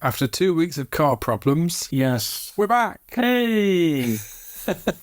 After 2 weeks of car problems, Yes. we're back. Hey!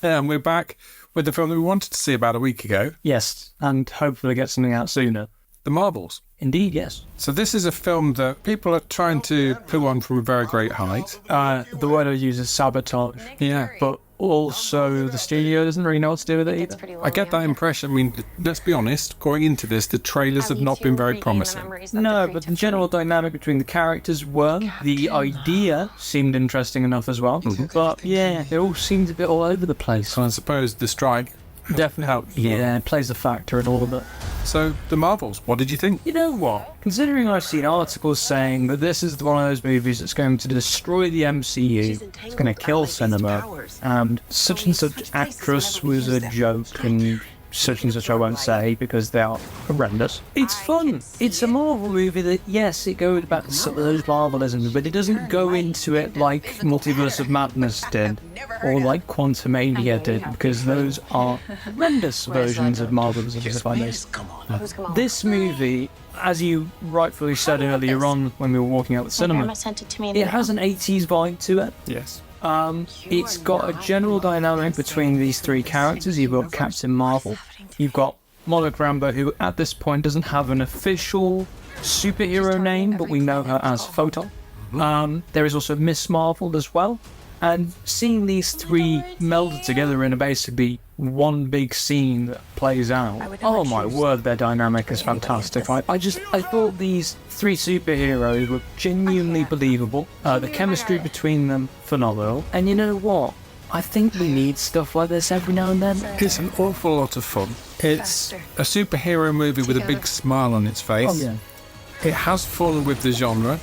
And we're back with the film that we wanted to see about a week ago, Yes, and hopefully get something out sooner. The Marvels. Indeed, yes. So this is a film that people are trying to poo on from a very great height. The word I use is sabotage, Yeah. but also the studio doesn't really know what to do with it either. I get that impression. I mean, let's be honest, going into this, the trailers have not been very promising. No, but the general dynamic between the characters were. The idea seemed interesting enough as well. But yeah, it all seemed a bit all over the place. And I suppose the strike Definitely helped. Yeah, it plays a factor in all of it. So, The Marvels, what did you think? You know what? Considering I've seen articles saying that this is one of those movies that's going to destroy the MCU, it's going to kill cinema, and such actress was a joke, and such I won't say because they are horrendous. It's fun. It's a Marvel movie that, yes, it goes back to some of those Marvelisms, but it doesn't go into it like Multiverse of Madness did, or like Quantumania did, because those are horrendous versions of Marvelisms, if I may. This movie, as you rightfully said earlier on when we were walking out the cinema, it has an 80s vibe to it. Yes. It's got a general dynamic between these three characters. You've got Captain Marvel, you've got Monica Rambeau, who at this point doesn't have an official superhero name, but we know her as Photon. There is also Miss Marvel as well. And seeing these three melded together in a basically one big scene that plays out, oh my word, their dynamic is fantastic. I thought these three superheroes were genuinely believable. The chemistry between them, phenomenal. And you know what? I think we need stuff like this every now and then. It's an awful lot of fun. It's a superhero movie with a big smile on its face. Oh, yeah. It has fun with the genre.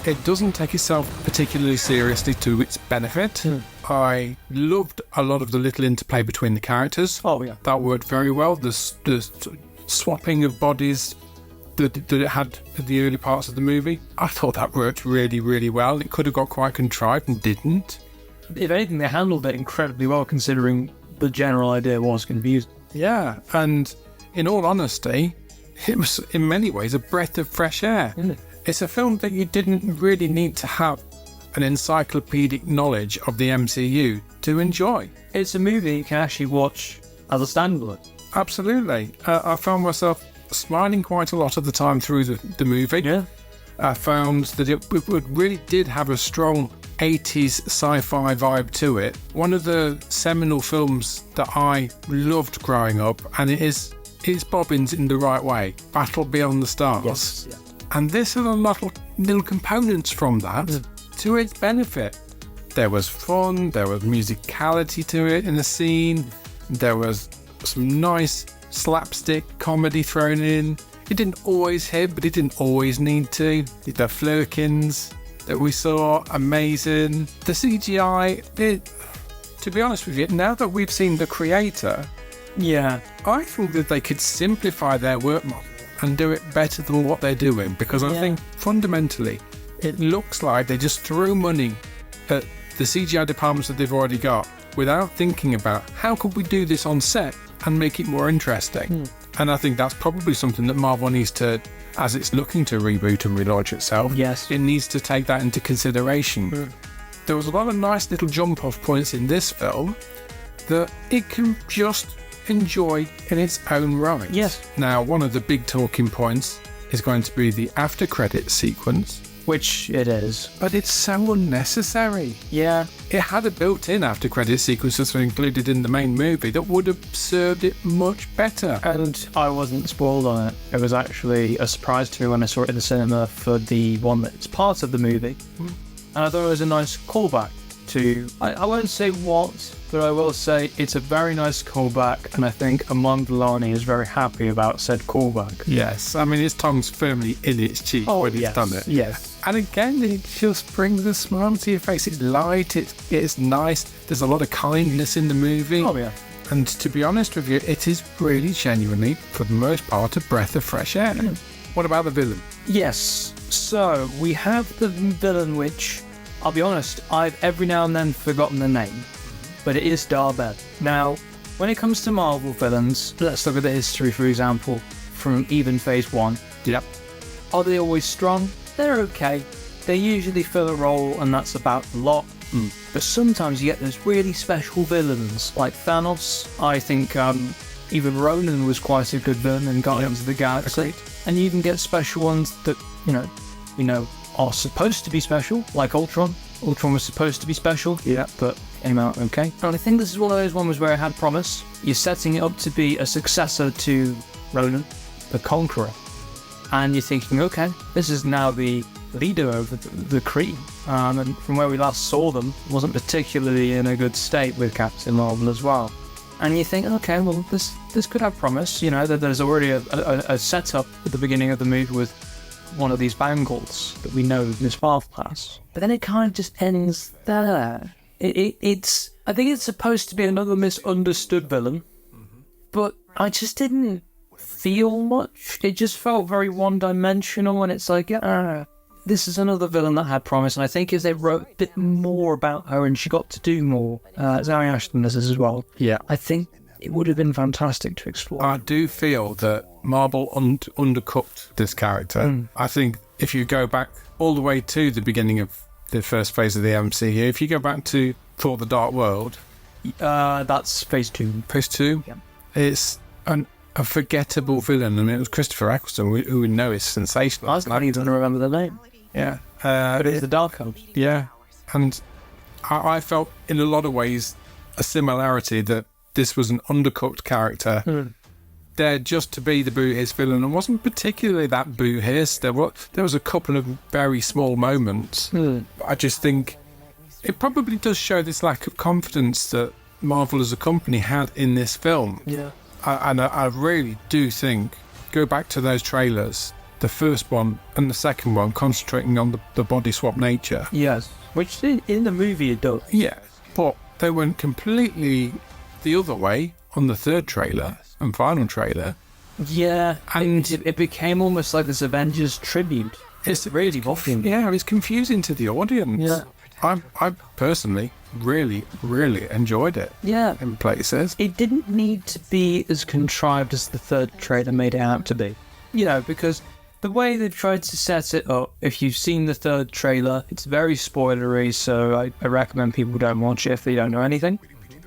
It doesn't take itself particularly seriously to its benefit. I loved a lot of the little interplay between the characters. Oh, yeah. That worked very well. The swapping of bodies that it had at the early parts of the movie, I thought that worked really, really well. It could have got quite contrived and didn't. If anything, they handled it incredibly well, considering the general idea was confused. Yeah, and in all honesty, it was in many ways a breath of fresh air. It's a film that you didn't really need to have an encyclopedic knowledge of the MCU to enjoy. It's a movie you can actually watch as a standalone. Absolutely. I found myself smiling quite a lot of the time through the movie. Yeah. I found that it really did have a strong 80s sci-fi vibe to it. One of the seminal films that I loved growing up, and it's Bobbins in the right way, Battle Beyond the Stars. Yes. Yeah. And this had a lot of little components from that to its benefit. There was fun, there was musicality to it in the scene, there was some nice slapstick comedy thrown in. It didn't always hit, but it didn't always need to. The flirkins that we saw, amazing. The CGI, to be honest with you, now that we've seen the creator, Yeah. I think that they could simplify their work model and do it better than what they're doing, because I think fundamentally it looks like they just threw money at the CGI departments that they've already got without thinking about how could we do this on set and make it more interesting. And I think that's probably something that Marvel needs to, as it's looking to reboot and relaunch itself, Yes. it needs to take that into consideration. There was a lot of nice little jump off points in this film that it can just enjoy in its own right. Yes. Now, one of the big talking points is going to be the after credit sequence, Which it is. but it's so unnecessary. Yeah. It had a built-in after credit sequence that's included in the main movie that would have served it much better. And I wasn't spoiled on it. It was actually a surprise to me when I saw it in the cinema for the one that's part of the movie. And I thought it was a nice callback to, I won't say what, but I will say it's a very nice callback, and I think Amon Villani is very happy about said callback. Yes, I mean, his tongue's firmly in its cheek when he's done it. Yes. And again, it just brings a smile to your face. It's light, it's nice, there's a lot of kindness in the movie. Oh, yeah. And to be honest with you, it is really genuinely, for the most part, a breath of fresh air. What about the villain? Yes. So, we have the villain, which, I'll be honest, I've every now and then forgotten the name, but it is Dar-Benn. Now, when it comes to Marvel villains, let's look at the history, for example, from even Phase 1. Yep. Are they always strong? They're okay. They usually fill a role, and that's about a lot. But sometimes you get those really special villains, like Thanos. I think even Ronan was quite a good villain in Guardians of the Galaxy. Agreed. And you even get special ones that, we know are supposed to be special, like Ultron. Ultron was supposed to be special, but came out okay. And I think this is one of those ones where it had promise. You're setting it up to be a successor to Ronan, the Conqueror. And you're thinking, okay, this is now the leader of the Kree. And from where we last saw them, wasn't particularly in a good state with Captain Marvel as well. And you think, okay, well, this could have promise, that there's already a setup at the beginning of the movie with one of these bangles that we know Miss Marvel has. But then it kind of just ends there. It's I think it's supposed to be another misunderstood villain, but I just didn't feel much. It just felt very one-dimensional, and it's like, this is another villain that had promise, and I think if they wrote a bit more about her and she got to do more, Zoe Ashton does this as well, I think it would have been fantastic to explore. I do feel that Marvel undercooked this character. I think if you go back all the way to the beginning of the first phase of the MCU, if you go back to Thor: The Dark World... that's phase 2. Phase 2? Yeah. It's a forgettable villain. I mean, it was Christopher Eccleston, who we know is sensational. I was not even going to remember the name. Yeah. But it's the Darkhold. Yeah. And I felt, in a lot of ways, a similarity that this was an undercooked character, there just to be the boo-hiss villain, and wasn't particularly that boo-hiss. There was a couple of very small moments. I just think it probably does show this lack of confidence that Marvel as a company had in this film. Yeah. I really do think, go back to those trailers, the first one and the second one, concentrating on the body swap nature. Yes. Which in the movie it does. Yeah. But they went completely the other way on the third trailer and final trailer. Yeah. And it became almost like this Avengers tribute. It's really boffing. Yeah, it's confusing to the audience. Yeah. I personally really, really enjoyed it. Yeah. In places. It didn't need to be as contrived as the third trailer made it out to be. Because the way they tried to set it up, if you've seen the third trailer, it's very spoilery, so I recommend people don't watch it if they don't know anything.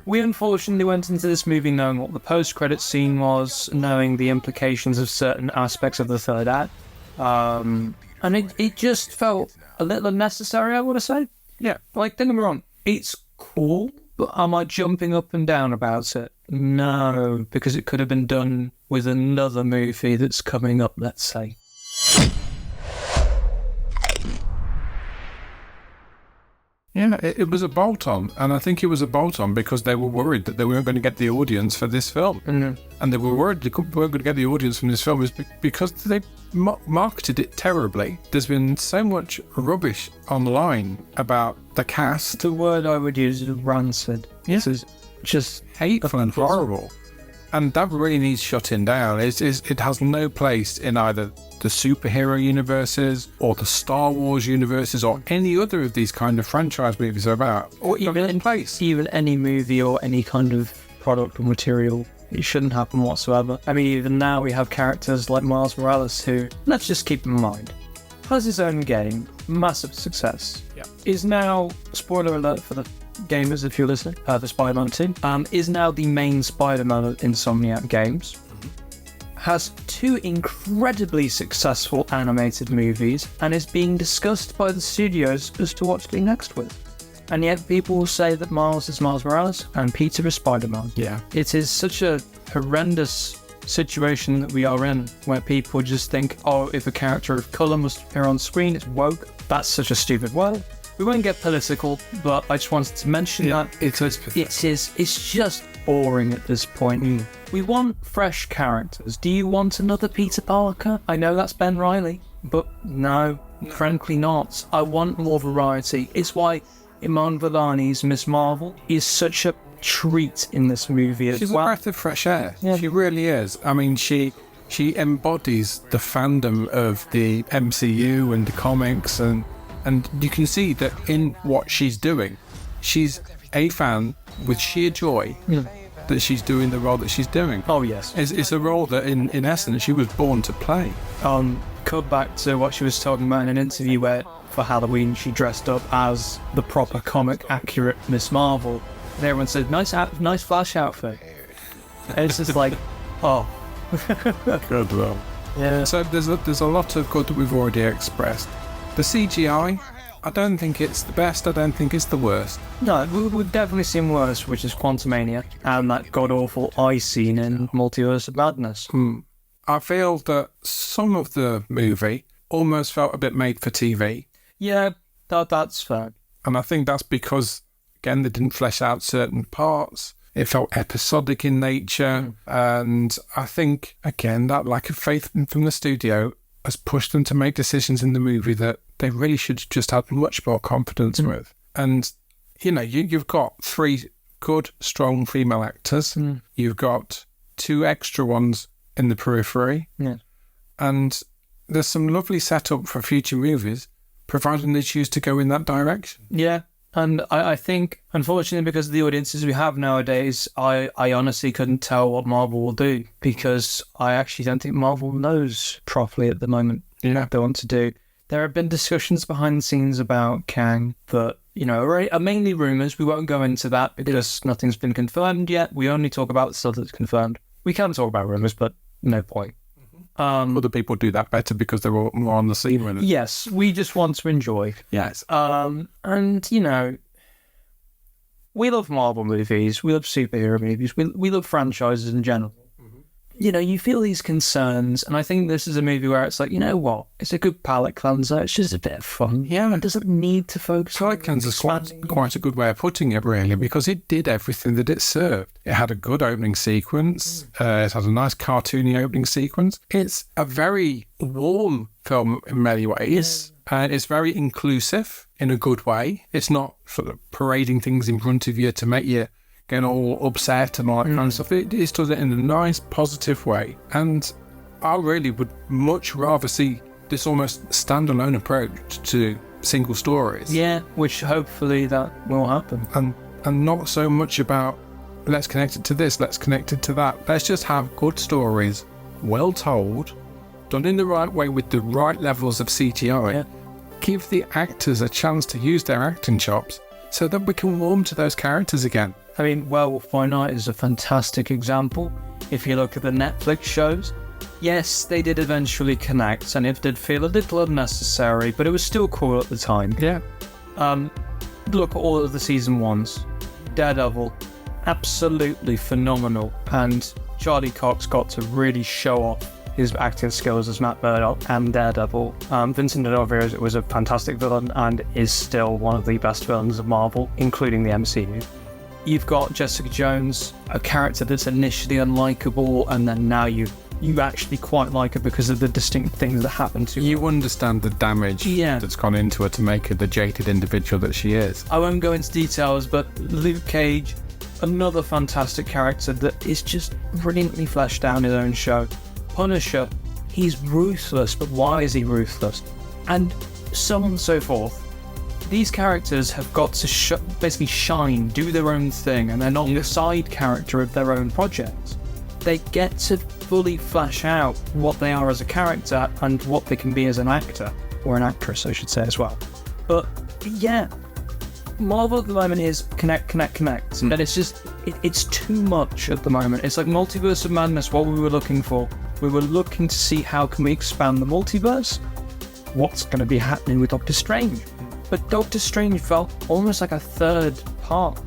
We unfortunately went into this movie knowing what the post-credit scene was, knowing the implications of certain aspects of the third act. And it just felt a little unnecessary, I want to say. Yeah, don't get me wrong, it's cool, but am I jumping up and down about it? No, because it could have been done with another movie that's coming up, let's say. Yeah, it was a bolt-on, and I think it was a bolt-on because they were worried that they weren't going to get the audience for this film. And they were worried they weren't going to get the audience from this film because they marketed it terribly. There's been so much rubbish online about the cast. The word I would use is rancid. Yeah. This is just hateful and horrible. And that really needs shutting down. It has no place in either the superhero universes or the Star Wars universes or any other of these kind of franchise movies are about. Or even any movie or any kind of product or material. It shouldn't happen whatsoever. I mean, even now we have characters like Miles Morales who, let's just keep in mind, has his own game, massive success, is now, spoiler alert for the gamers if you're listening, the Spider-Man 2, is now the main Spider-Man of Insomniac Games, has 2 incredibly successful animated movies, and is being discussed by the studios as to what to do next with. And yet people will say that Miles is Miles Morales and Peter is Spider-Man. Yeah. It is such a horrendous situation that we are in, where people just think, oh, if a character of colour must appear on screen, it's woke. That's such a stupid word. We won't get political, but I just wanted to mention that because it's just boring at this point. We want fresh characters. Do you want another Peter Parker? I know that's Ben Reilly, but no, frankly not. I want more variety. It's why Iman Vellani's Miss Marvel is such a treat in this movie as well. She's a breath of fresh air. Yeah. She really is. I mean, she embodies the fandom of the MCU and the comics, and you can see that in what she's doing. She's a fan with sheer joy that she's doing the role that she's doing. Oh, yes. It's a role that, in essence, she was born to play. cut back to what she was talking about in an interview where, for Halloween, she dressed up as the proper comic accurate Miss Marvel. And everyone said, nice Flash outfit. And it's just like, oh. Good well. Yeah. So there's a lot of good that we've already expressed. The CGI, I don't think it's the best, I don't think it's the worst. No, we've definitely seen worse, which is Quantumania, and that god-awful eye scene in Multiverse of Madness. I feel that some of the movie almost felt a bit made for TV. Yeah, that's fair. And I think that's because, again, they didn't flesh out certain parts. It felt episodic in nature. And I think, again, that lack of faith from the studio has pushed them to make decisions in the movie that they really should just have much more confidence with. And, you know, you've got 3 good, strong female actors. You've got 2 extra ones in the periphery. Yeah. And there's some lovely setup for future movies, providing they choose to go in that direction. Yeah. And I think, unfortunately, because of the audiences we have nowadays, I honestly couldn't tell what Marvel will do, because I actually don't think Marvel knows properly at the moment what they want to do. There have been discussions behind the scenes about Kang that, you know, are mainly rumours. We won't go into that because nothing's been confirmed yet. We only talk about the stuff that's confirmed. We can talk about rumours, but no point. Other people do that better because they're all more on the scene with it. Yes, we just want to enjoy. Yes. And, you know, we love Marvel movies, we love superhero movies, we love franchises in general. You know, you feel these concerns, and I think this is a movie where it's like, you know what, it's a good palate cleanser, it's just a bit of fun. Yeah. It doesn't need to focus Palate cleanser is quite a good way of putting it, really, because it did everything that it served. It had a good opening sequence, it had a nice cartoony opening sequence. It's a very warm film in many ways, and it's very inclusive in a good way. It's not sort of parading things in front of you to make you get all upset and all that kind of stuff. It just does it in a nice, positive way. And I really would much rather see this almost standalone approach to single stories. Yeah, which hopefully that will happen. And not so much about, let's connect it to this, let's connect it to that. Let's just have good stories, well told, done in the right way with the right levels of CGI. Yeah. Give the actors a chance to use their acting chops so that we can warm to those characters again. I mean, Werewolf by Night is a fantastic example. If you look at the Netflix shows, yes, they did eventually connect, and it did feel a little unnecessary, but it was still cool at the time. Yeah. Look at all of the season 1s. Daredevil, absolutely phenomenal, and Charlie Cox got to really show off his acting skills as Matt Murdock and Daredevil. Vincent D'Onofrio was a fantastic villain and is still one of the best villains of Marvel, including the MCU. You've got Jessica Jones, a character that's initially unlikable, and then now you actually quite like her because of the distinct things that happen to her. You understand the damage that's gone into her to make her the jaded individual that she is. I won't go into details, but Luke Cage, another fantastic character that is just brilliantly fleshed out in his own show. Punisher, he's ruthless, but why is he ruthless? And so on and so forth. These characters have got to basically shine, do their own thing, and they're not the side character of their own projects. They get to fully flesh out what they are as a character and what they can be as an actor, or an actress, I should say as well. But yeah, Marvel at the moment is connect. And it's just, it's too much at the moment. It's like Multiverse of Madness, what we were looking for. We were looking to see how can we expand the multiverse? What's going to be happening with Doctor Strange? But Doctor Strange felt almost like a third part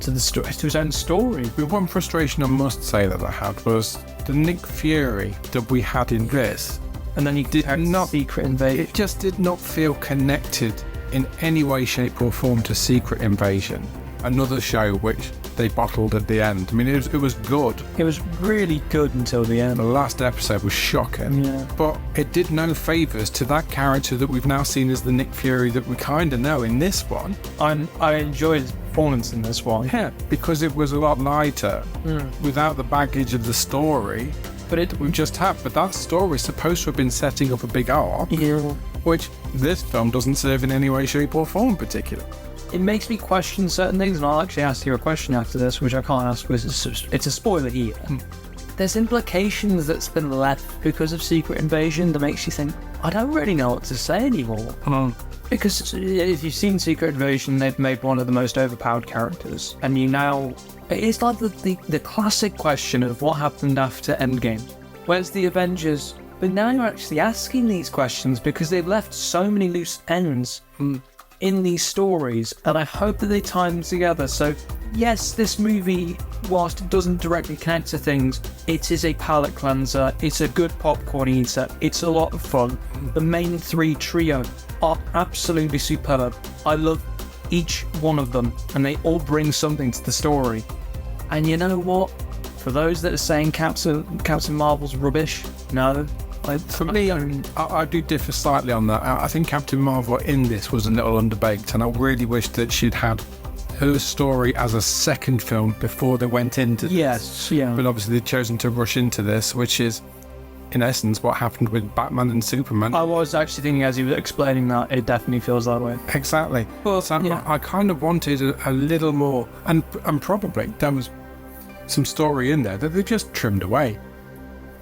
to the story, to his own story. The one frustration I must say that I had was the Nick Fury that we had in this. And then he did not Secret Invasion. It just did not feel connected in any way, shape or form to Secret Invasion. Another show which they bottled at the end. I mean, it was good. It was really good until the end. The last episode was shocking. Yeah. But it did no favours to that character that we've now seen as the Nick Fury that we kind of know in this one. I enjoyed his performance in this one. Yeah, because it was a lot lighter, without the baggage of the story. But we just have. But that story is supposed to have been setting up a big arc, which this film doesn't serve in any way, shape or form particularly. It makes me question certain things, and I'll actually ask you a question after this, which I can't ask because it's a spoiler here. there's implications that's been left because of Secret Invasion that makes you think, I don't really know what to say anymore. Because if you've seen Secret Invasion, they've made one of the most overpowered characters. And it's like the classic question of what happened after Endgame. Where's the Avengers? But now you're actually asking these questions because they've left so many loose ends in these stories, and I hope that they tie them together. So yes, this movie, whilst it doesn't directly connect to things, it is a palate cleanser, it's a good popcorn eater, it's a lot of fun. The main three trio are absolutely superb. I love each one of them, and they all bring something to the story. And you know what? For those that are saying Captain Marvel's rubbish, no. For me, I do differ slightly on that. I think Captain Marvel in this was a little underbaked, and I really wish that she'd had her story as a second film before they went into this. Yes, yeah. But obviously they've chosen to rush into this, which is, in essence, what happened with Batman and Superman. I was actually thinking as he was explaining that, it definitely feels that way. Exactly. Well, so yeah. I kind of wanted a little more, and probably there was some story in there that they just trimmed away.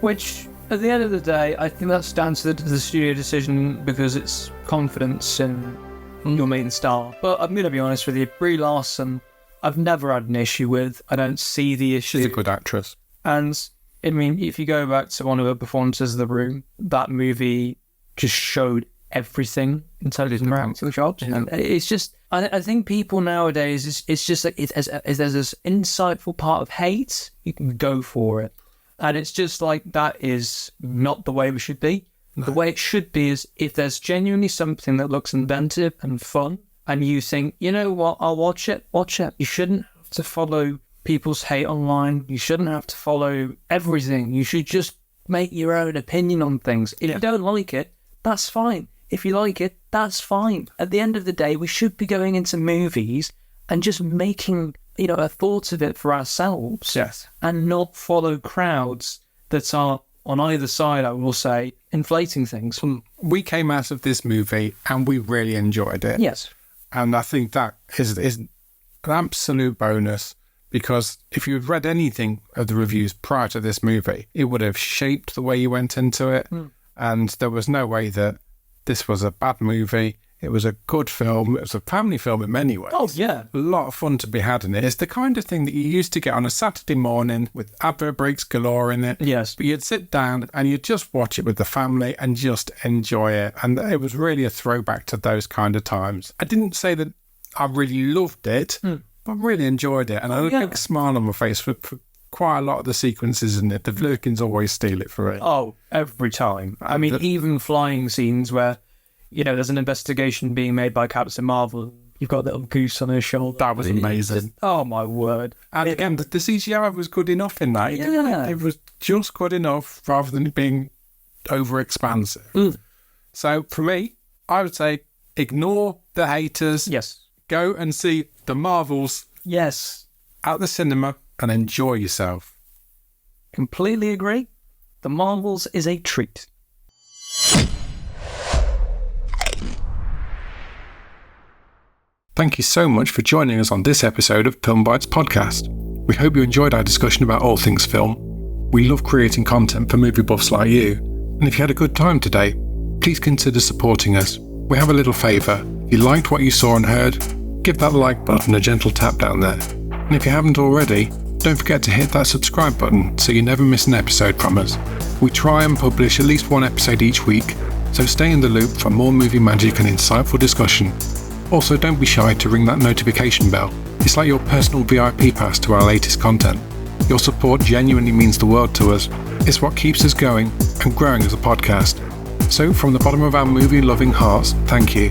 Which, at the end of the day, I think that's down to the studio decision because it's confidence in your main star. But I'm going to be honest with you, Brie Larson, I've never had an issue with. I don't see the issue. She's a good actress. And, I mean, if you go back to one of her performances of The Room, that movie just showed everything in terms of her acting jobs. Yeah. And it's just, I think people nowadays, it's just like, if there's this insightful part of hate, you can go for it. And it's just like, that is not the way we should be. No. The way it should be is if there's genuinely something that looks inventive and fun, and you think, you know what, I'll watch it. You shouldn't have to follow people's hate online. You shouldn't have to follow everything. You should just make your own opinion on things. If you don't like it, that's fine. If you like it, that's fine. At the end of the day, we should be going into movies and just making, a thought of it for ourselves. Yes. And not follow crowds that are, on either side, I will say, inflating things. We came out of this movie and we really enjoyed it. Yes. And I think that is an absolute bonus, because if you've read anything of the reviews prior to this movie, it would have shaped the way you went into it. And there was no way that this was a bad movie. It was a good film. It was a family film in many ways. Oh, yeah. A lot of fun to be had in it. It's the kind of thing that you used to get on a Saturday morning with advert breaks galore in it. Yes. But you'd sit down and you'd just watch it with the family and just enjoy it. And it was really a throwback to those kind of times. I didn't say that I really loved it, but I really enjoyed it. And I had a big smile on my face for quite a lot of the sequences in it. The Lurkins always steal it for it. Oh, every time. I mean, even flying scenes where, there's an investigation being made by Captain Marvel. You've got a little goose on her shoulder. That was amazing. Oh, my word. And again, the CGI was good enough in that. It was just good enough rather than it being over-expansive. So, for me, I would say ignore the haters. Yes. Go and see the Marvels. Yes. At the cinema and enjoy yourself. Completely agree. The Marvels is a treat. Thank you so much for joining us on this episode of Film Bites Podcast. We hope you enjoyed our discussion about all things film. We love creating content for movie buffs like you. And if you had a good time today, please consider supporting us. We have a little favour. If you liked what you saw and heard, give that like button a gentle tap down there. And if you haven't already, don't forget to hit that subscribe button so you never miss an episode from us. We try and publish at least one episode each week, so stay in the loop for more movie magic and insightful discussion. Also, don't be shy to ring that notification bell. It's like your personal VIP pass to our latest content. Your support genuinely means the world to us. It's what keeps us going and growing as a podcast. So, from the bottom of our movie-loving hearts, thank you.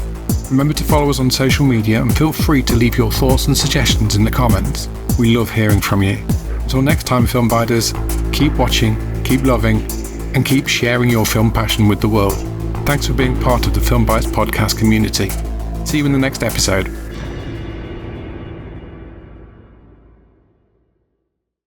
Remember to follow us on social media and feel free to leave your thoughts and suggestions in the comments. We love hearing from you. Until next time, film biters, keep watching, keep loving, and keep sharing your film passion with the world. Thanks for being part of the Film Bites podcast community. See you in the next episode.